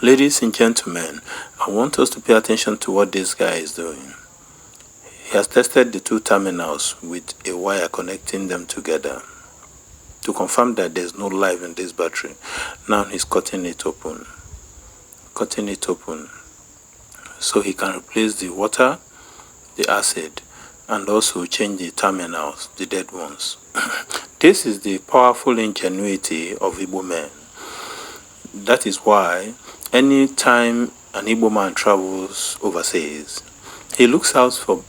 Ladies and gentlemen, I want us to pay attention to what this guy is doing. He has tested the two terminals with a wire connecting them together to confirm that there's no life in this battery. Now he's cutting it open so he can replace the water, the acid, and also change the terminals, the dead ones. This is the powerful ingenuity of Igbo men. That is why any time an Igbo man travels overseas, he looks out for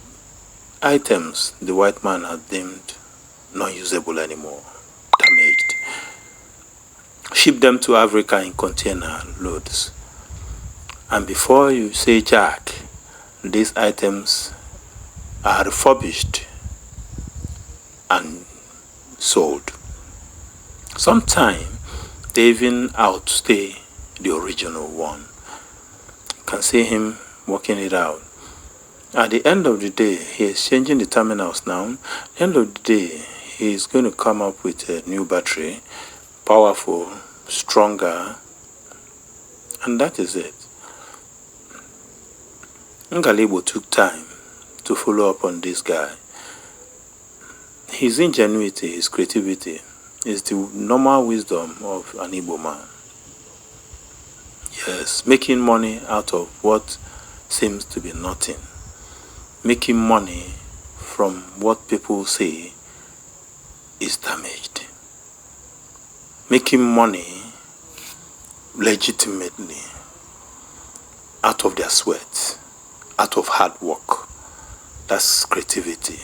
items the white man has deemed not usable anymore, damaged. Ship them to Africa in container loads. And before you say jack, these items are refurbished and sold. Sometimes they even outstay the original one. You can see him working it out. At the end of the day, he is changing the terminals now. At the end of the day, he is going to come up with a new battery, powerful, stronger, and that is it. Ngala Igbo took time to follow up on this guy. His ingenuity, his creativity is the normal wisdom of an Igbo man. Yes, making money out of what seems to be nothing. Making money from what people say is damaged. Making money legitimately out of their sweat, out of hard work. That's creativity.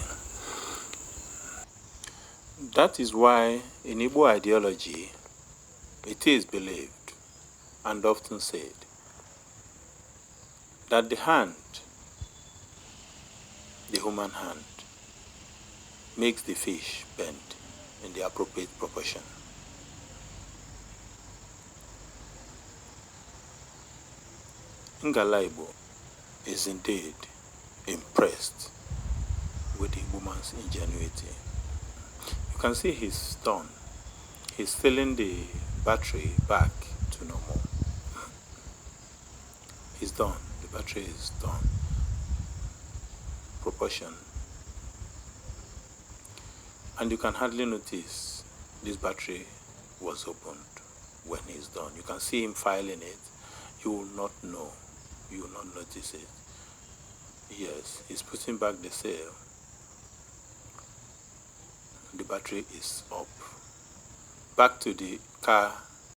That is why in Igbo ideology, it is believed and often said that the hand, the human hand, makes the fish bend in the appropriate proportion. Ngala Igbo is indeed impressed with the woman's ingenuity. You can see he's done. He's filling the battery back to normal. He's done. The battery is done. Proportion. And you can hardly notice this battery was opened when he's done. You can see him filing it. You will not know. You will not notice it. Yes, he's putting back the sail. The battery is up. Back to the car